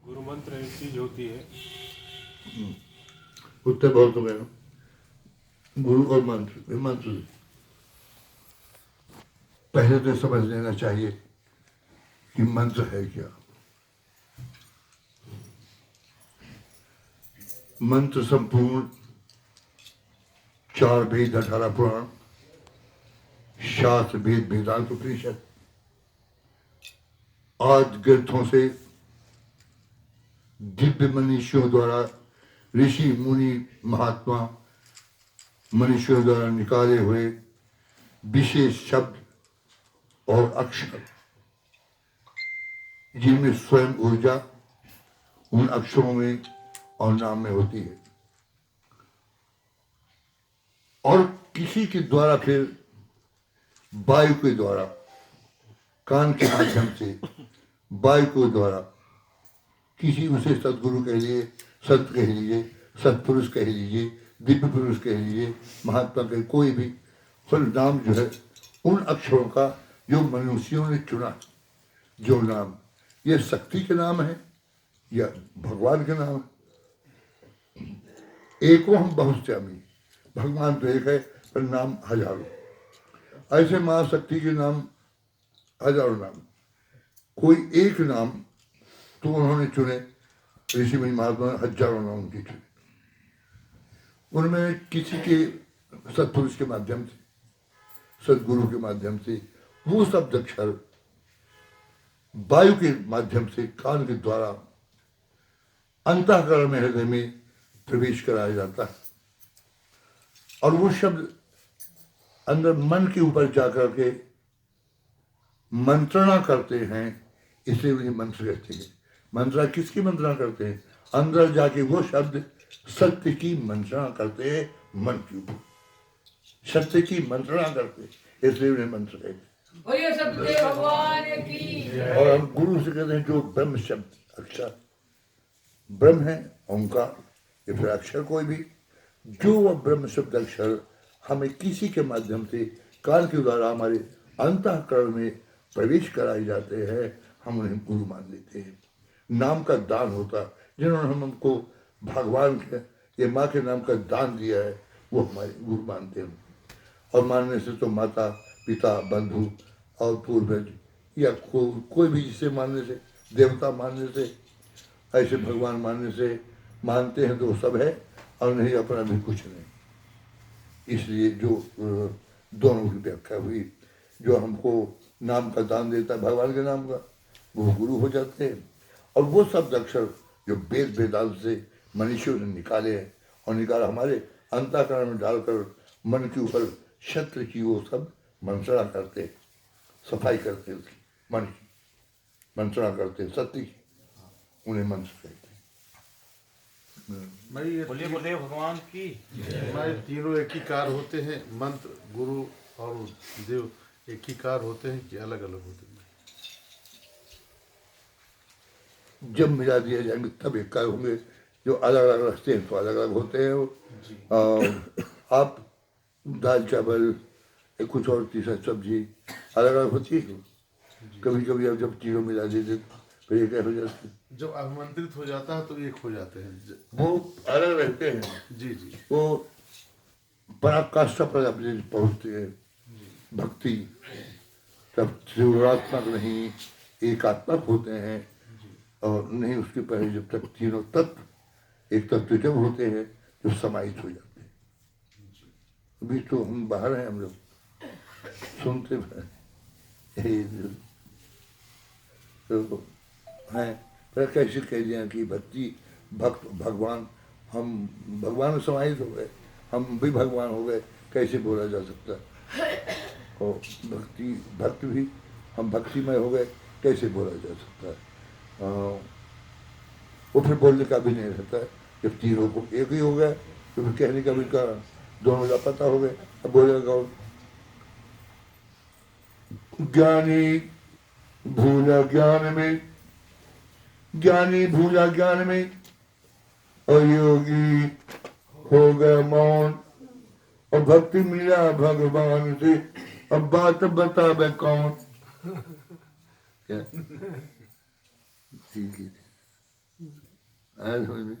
गुरु मंत्र एक चीज होती है। उत्तर बहुत हो गया। गुरु और मंत्र, मंत्र पहले तो समझ लेना चाहिए कि मंत्र है क्या। मंत्र संपूर्ण 4 वेद 18 पुराण, शास्त्र वेद वेदांत उपनिषद आदि ग्रंथों से दिव्य मनुष्यों द्वारा, ऋषि मुनि महात्मा मनुष्यों द्वारा निकाले हुए विशेष शब्द और अक्षर, जिनमें स्वयं ऊर्जा उन अक्षरों में और नाम में होती है, और किसी के द्वारा फिर वायु के द्वारा, कान के माध्यम से वायु के द्वारा किसी, उसे सदगुरु कह लीजिए, संत कह लीजिए, सत्पुरुष कह लीजिए, दिव्य पुरुष कह लीजिए, महात्मा कह, कोई भी फल नाम जो है उन अक्षरों का जो मनुष्यों ने चुना, जो नाम, ये शक्ति के नाम है या भगवान के नाम है। एको हम बहुश्यामी, भगवान तो एक है पर नाम हजारों। ऐसे महाशक्ति के नाम हजारों नाम, कोई एक नाम तो उन्होंने चुने, ऋषि मुनि महात्मा हजारों नाम उनके चुने। उनमें किसी के सत्पुरुष के माध्यम से, सदगुरु के माध्यम से वो शब्द अक्षर वायु के माध्यम से कान के द्वारा अंतःकरण में, हृदय में प्रवेश कराया जाता है, और वो शब्द अंदर मन के ऊपर जाकर के मंत्रणा करते हैं, इसलिए उन्हें मंत्र कहते हैं। मंत्रणा किसकी मंत्रणा करते हैं? अंदर जाके वो शब्द सत्य की मंत्रणा करते हैं, मन के ऊपर सत्य की मंत्रणा करते हैं, इसलिए उन्हें मंत्र कहते हैं। भगवान की। और हम गुरु से कहते हैं जो ब्रह्म शब्द अक्षर, ब्रह्म है ओंकार, या फिर अक्षर कोई भी, जो वह ब्रह्म शब्द अक्षर हमें किसी के माध्यम से कान के द्वारा हमारे अंतःकरण में प्रवेश कराए जाते हैं, हम उन्हें गुरु मान लेते हैं। नाम का दान होता, जिन्होंने हमको भगवान के या माँ के नाम का दान दिया है, वो हमारे गुरु मानते हैं। और मानने से तो माता पिता बंधु और पूर्वज या कोई भी, जिसे मानने से, देवता मानने से, ऐसे भगवान मानने से मानते हैं तो सब है, और नहीं अपना भी कुछ नहीं। इसलिए जो दोनों की व्याख्या हुई, जो हमको नाम का दान देता है भगवान के नाम का, वो गुरु हो जाते हैं। और वो शब्द अक्षर जो वेद वेदांत से मनुष्यों ने निकाले हैं, और निकाला हमारे अंतःकरण में डालकर मन के ऊपर शस्त्र की वो सब मंत्रणा करते, सफाई करते, उसकी मन की मंत्रणा करते, सत्य की, उन्हें मंत्र कहते हैं। बोलिए बोलिए भगवान की। हमारे तीनों एक ही कार होते हैं, मंत्र, गुरु और देव एक ही कार होते हैं कि अलग अलग होते हैं? जब मिला दिया जाएंगे तब एक कार होंगे। जो अलग अलग रखते हैं तो अलग अलग होते हैं वो। आप दाल चावल कुछ और तीसरा सब्जी अलग अलग होती है। कभी कभी अब जब तीनों मिला देते फिर एक हो जाती है। जब आमंत्रित हो जाता है तो एक हो जाते हैं, वो अलग रहते हैं। जी जी। वो पराकाष्ठा पर अपने पहुँचते हैं, भक्ति तब त्रिगुणात्मक नहीं एकात्मक होते हैं, और नहीं उसके पहले जब तक तीनों तत्व एक तत्व जब होते हैं जो समाहित हो जाते हैं। अभी तो हम बाहर हैं, हम लोग सुनते हैं तो हैं, पर कैसे कह दिया कि भक्ति भक्त भगवान, हम भगवान में समाहित हो गए, हम भी भगवान हो गए, कैसे बोला जा सकता है? और भक्ति भक्त भी हम भक्तिमय हो गए, कैसे बोला जा सकता है? वो फिर बोलने का भी नहीं रहता है। जब तीनों को एक ही हो गया तो फिर कहने का भी कारण, दोनों का पता हो गया, अब बोलेगा कौन? ज्ञानी भूला ज्ञान में, ज्ञानी भूला ज्ञान में, अयोगी हो गया मौन, और भक्ति मिला भगवान से, अब बात बतावे कौन? क्या ठीक है। आया समझ में?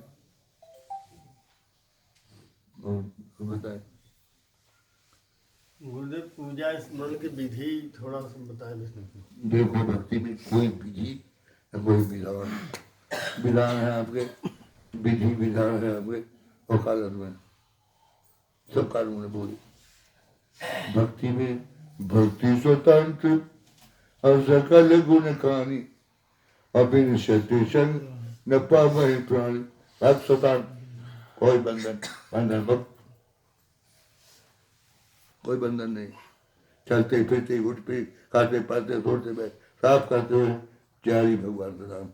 और बताए गुरुदेव पूजा स्मरण की विधि थोड़ा सा बताए विष्णु की। देखो भक्ति में कोई विधि या कोई विधान विधान है आपके, विधि विधान है आपके वकालत में, सब कानून है पूरी भक्ति में। भक्ति स्वतंत्र और सकल गुण खानी अभिनिषति संग न पावहि प्राणी। भक्त स्वतंत्र, कोई बंधन बंधन भक्त कोई बंधन नहीं। चलते फिरते उठते खाते पाते सोते बैठ साफ करते हुए जारी भगवान का नाम,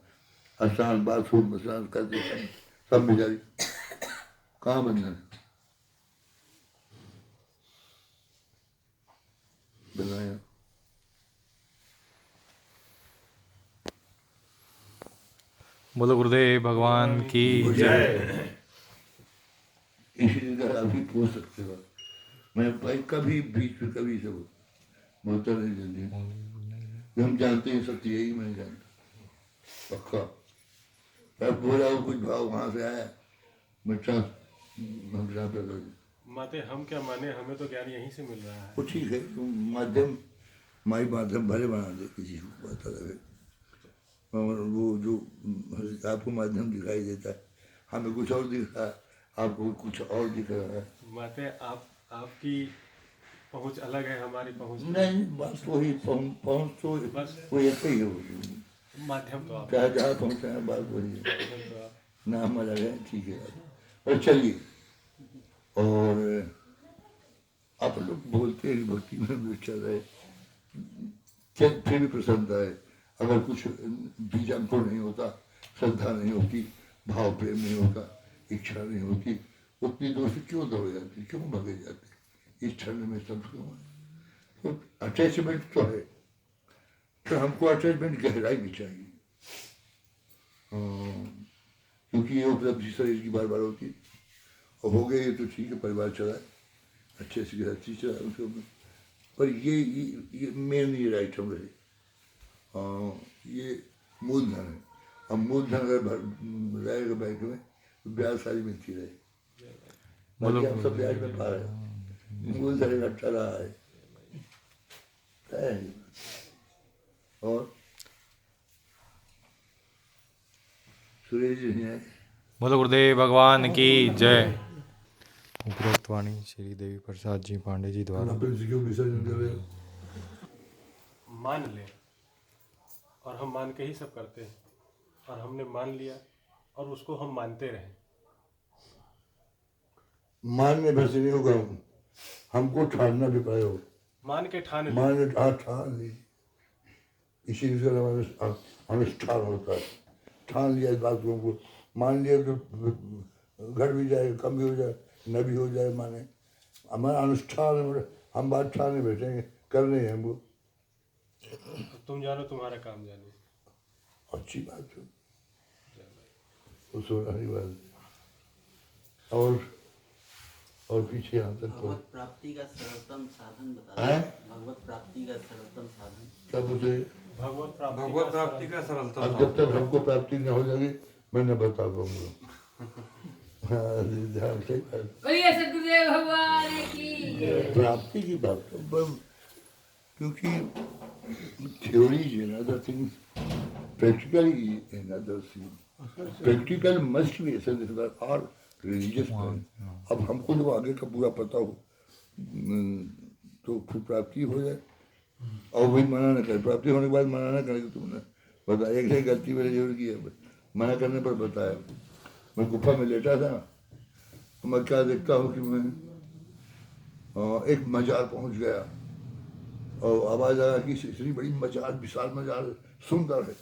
स्नान बाथरूम स्नान करते सब में जारी। कहाँ बंधन बनाया? बोलो गुरुदेव भगवान की जय। इसीलिए अभी पूछ सकते हो मैं भाई कभी बीच में कभी से बोलता नहीं जल्दी। हम जानते हैं सत्य यही मैं जानता पक्का। मैं बोला हूँ कुछ भाव वहां से आया मिठा हम जानते माते हम क्या माने, हमें तो ज्ञान यहीं से मिल रहा है। वो ठीक है तुम माध्यम माई माध्यम भले बना दे किसी को पता लगे। और वो जो आपको माध्यम दिखाई देता है हमें कुछ और दिख रहा है, आपको कुछ और दिख रहा है। माते आपकी पहुंच अलग है, हमारी पहुंच नहीं बस वही पहुँच तो बस वो एक ही है। माध्यम तो आप चाहे जहाँ पहुँचे हैं बात वही है, माध्यम तो आप। नाम अलग है ठीक है। और चलिए और आप लोग बोलते हैं भक्ति में चल रहे फिर भी प्रसन्नता है। अगर कुछ बीज अंकुर नहीं होता, श्रद्धा नहीं होती, भाव प्रेम नहीं होता, इच्छा नहीं होती, उतनी दूर से क्यों दौड़ जाती, क्यों भागे जाते? इस क्षण में सब क्यों है? तो अटैचमेंट तो है, तो हमको अटैचमेंट गहराई भी चाहिए। क्योंकि ये उपलब्धि शरीर की बार बार होती और हो गई तो ठीक है, परिवार चलाए अच्छे से गृहस्थी चलाए उसको। पर ये मेन ये आइटम रहे, ये मूलधन है। अब मूलधन अगर रहेगा बैंक में तो ब्याज सारी मिलती रहे, बाकी हम सब ब्याज में पा रहे हैं, मूलधन घटता रहा है। और सुरेश जी हैं बोलो गुरुदेव भगवान की जय। उपरोक्त वाणी श्री देवी प्रसाद जी पांडे जी द्वारा विसर्जन कर रहे मान ले और हम मान के ही सब करते हैं, और हमने मान लिया और उसको हम मानते रहे। मानने वैसे नहीं होगा, हमको ठानना भी पड़ेगा। मान के ठान ले। मान ठान ली, इसी से अनुष्ठान होता है। ठान लिया इस बात को, मान लिया तो घट भी जाए, कम भी हो जाए, न भी हो जाए, माने हमारा अनुष्ठान। हम बात ठाने बैठेंगे, करने हैं हमको। तुम जानो तुम्हारा काम जाने। अच्छी बात है, उस वाली बात। और पीछे यहाँ तक तो भगवत प्राप्ति का सर्वोत्तम साधन बता हैं? भगवत प्राप्ति का सर्वोत्तम साधन क्या बोलते? भगवत प्राप्ति का सरलता। अब जब तक हमको प्राप्ति न हो जाएगी मैं न बता पाऊंगा। हाँ, ध्यान से बोलिए सतगुरुदेव भगवान की। प्राप्ति की बात तो क्योंकि theory is another thing, practical is another thing. Practical must be essential for all religious plan. अब हमको जब आगे का पूरा पता हो तो फिर प्राप्ति हो जाए। और वही मना न करे, प्राप्ति होने के बाद मना न करे। तुमने बताया एक गलती मेरे जरूर की है, मना करने पर बताया। मैं गुफा में लेटा था, तो मैं क्या देखता हूँ कि मैं एक मजार पहुँच गया और आवाज़ आया कि इतनी बड़ी मजार, विशाल मजार, सुंदर है,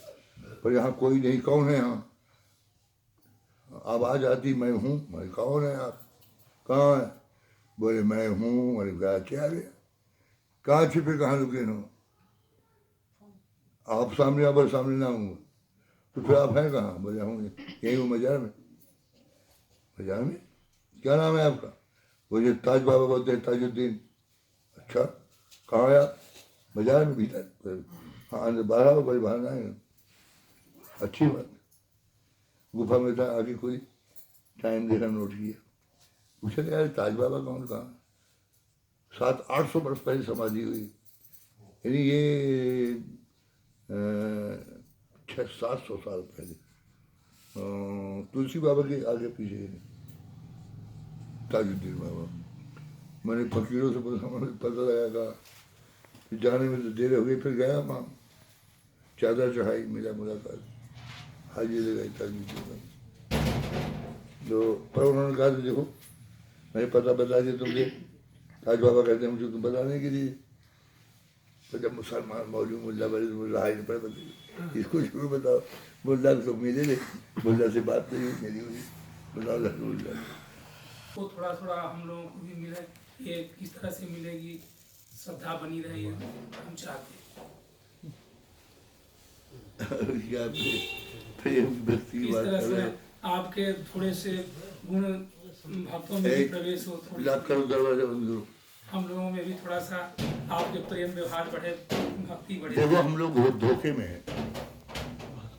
पर यहाँ कोई नहीं। कौन है यहाँ? आवाज़ आती मैं हूँ। मैं कौन है आप? कहाँ है? बोले मैं हूँ। अरे कहा क्या रे, कहाँ छिपे, कहाँ रुके हो आप? सामने आप सामने ना हूँ तो फिर आप हैं कहाँ? बोले हूँ यही हूँ मजार में। मजार में क्या नाम है आपका? बोले ताज बाबा बोलते हैं, ताजुद्दीन। अच्छा कहाँ है आप? बाजार में भीतर। हाँ अंदर बाहर हो, कोई बाहर ना है। अच्छी बात। गुफा में था, आगे कोई टाइम देखा, नोट किया, पूछा यार ताज बाबा कौन, कहाँ? 700-800 वर्ष पहले समाधि हुई, यानी ये 600-700 साल पहले तुलसी बाबा के आगे पीछे ताजुद्दीन बाबा। मैंने फकीरों से पता लगा कि जाने में तो देर हो गई, फिर गया वहाँ, चादर चढ़ाई, मिला मुलाकात, हाजिरी लगाई ताजुद्दीन बाबा। तो पर उन्होंने कहा, तो देखो मैं पता बता दिया तुमसे, ताज बाबा कहते हैं मुझे तुम बताने के लिए, तो जब मुसलमान मौलवी मुल्ला बड़े तो मुल्ला हाई पर बता, इसको जरूर बताओ। मुल्ला तो मिले थे, मुल्ला से बात नहीं हुई मेरी, हुई बताओ रसूलुल्लाह वो थोड़ा थोड़ा हम लोगों को भी मिले, ये किस तरह से मिलेगी, श्रद्धा बनी रही है, हम चाहते हैं। क्या प्रेम भक्ति की किस बात तरह कर से रहे हैं। आपके थोड़े से गुण भक्तों में भी प्रवेश हो, थोड़ी लाख करो दरवाजा बंद करो। हम लोगों में भी थोड़ा सा आपके प्रेम व्यवहार बढ़े, भक्ति बढ़े। देखो हम लोग बहुत धोखे में हैं।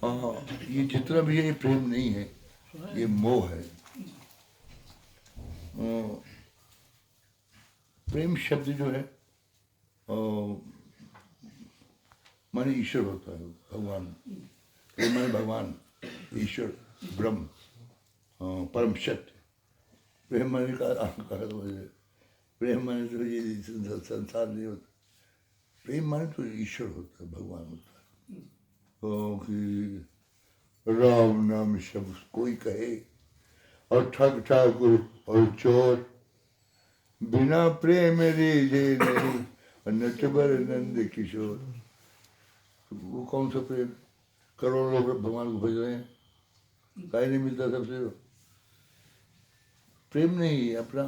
हाँ, ये जितना भी है ये प्रेम नहीं है, ये मोह है। प्रेम शब्द जो है माने ईश्वर होता है, भगवान। प्रेम माने भगवान, ईश्वर, ब्रह्म, परम सत्य। प्रेम माने कहा प्रेम माने तो ये संसार नहीं होता। प्रेम माने तो ईश्वर होता है, भगवान होता है। कि राम नाम शब्द कोई कहे और ठग ठाकुर और चोर, बिना प्रेम रीझे नहीं, नटवर नंद किशोर। वो कौन सा प्रेम? करोड़ों लोग भगवान को भज रहे हैं, काहे नहीं मिलता सबसे? प्रेम नहीं, अपना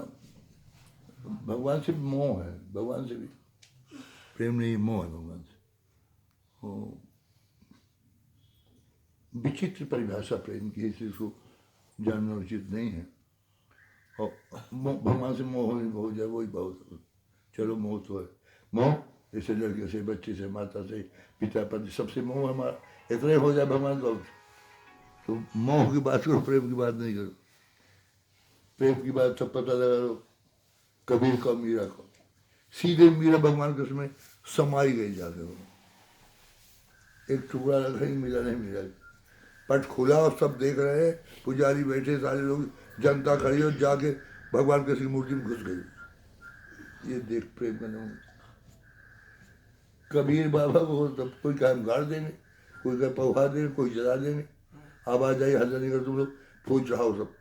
भगवान से मोह है, भगवान से भी प्रेम नहीं, मोह है भगवान से। विचित्र परिभाषा प्रेम की, इसलिए उसको जानना उचित नहीं है। और भगवान से मोह हो जाए वही बहुत, चलो मोह तो है। मोह जैसे लड़के से, बच्चे से, माता से, पिता पति, सबसे मोह हमारा इतने हो जाए भगवान बहुत। तो मोह की बात करो, प्रेम की बात नहीं करो। प्रेम की बात सब पता लगा लो, कबीर का, मीरा को। सीधे मीरा भगवान के उसमें समाई गई जाके, वो एक टुकड़ा रखा ही मिला नहीं, मिला पट खुला और सब देख रहे हैं, पुजारी बैठे, सारे लोग, जनता खड़ी और जाके भगवान की मूर्ति में घुस गई। ये देख प्रेम का नाम। कबीर बाबा को तब कोई काम गाड़ देंगे, कोई कहे पहुँचा देंगे, कोई जला देंगे। आवाज आई, हल्ला नहीं कर तुम लोग, फूल चढ़ाओ सब।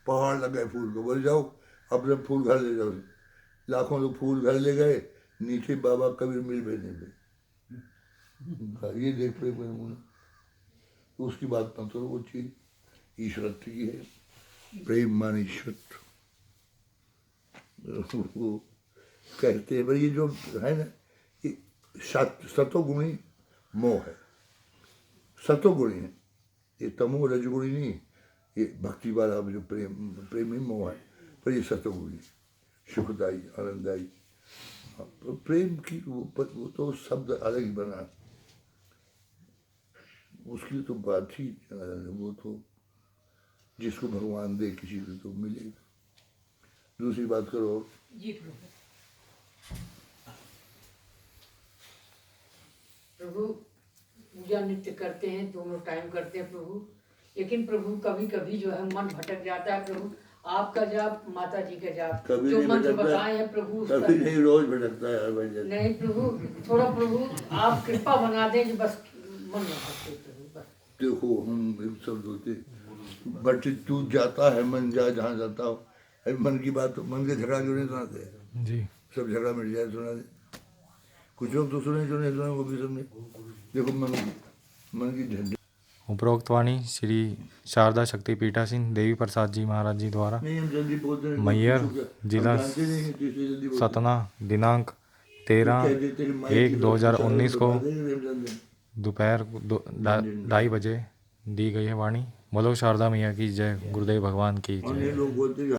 पहाड़ लग गए फूल को, बोले जाओ अपने फूल घर ले जाओ। लाखों लोग फूल घर ले गए, नीचे बाबा कबीर मिल भेजने पे। ये देख प्रेम का नमूना। उसकी बात मत करो, वो चीज ईश्वरत्व की है। प्रेम मान ईश्वरत्व। वो कहते हैं भाई, ये जो है ना, ये सतोगुणी मोह है, सतोगुणी है ये, तमो रजगुणी नहीं। ये भक्ति वाला जो प्रेम ही मोह है, पर ये सतोगुणी, सुखदायी, आनंददायी। प्रेम की वो तो शब्द अलग ही बना, उसकी तो बात ही वो तो जिसको भगवान दे किसी को तो मिलेगा। दूसरी बात करो जी प्रभु। प्रभु पूजा नित्य करते हैं, दोनों टाइम करते हैं प्रभु, लेकिन प्रभु कभी कभी जो है मन भटक जाता है प्रभु। आपका जाप, माता जी का जाप, कभी जो नहीं मंत्र भटकता, बताए हैं प्रभु, कभी नहीं, रोज भटकता है हर बंदे। नहीं प्रभु, थोड़ा प्रभु आप कृपा बना दें कि बस मन न भटके प्रभु, बस। देखो हम एक शब्द होते, बट तू जाता है मन जा जहाँ जाता हो। अरे मन की बात, मन के झगड़ा क्यों नहीं सुनाते? जी सब झगड़ा मिट जाए, सुना दे। कुछ लोग तो सुने, जो नहीं सुने वो भी सुने। देखो मन की झंडे। उपरोक्त वाणी श्री शारदा शक्ति पीठासीन देवी प्रसाद जी महाराज जी द्वारा नहीं, हम जल्दी बोलते हैं। मैयर हम जिला जानते नहीं हैं, तो इसलिए जल्दी बोलते हैं। सतना दिनांक 13/1/2019 को दोपहर 2:30 बजे दी गई है वाणी। बोलो शारदा मैया की जय, गुरुदेव भगवान की और जय। ये लोग बोलते हैं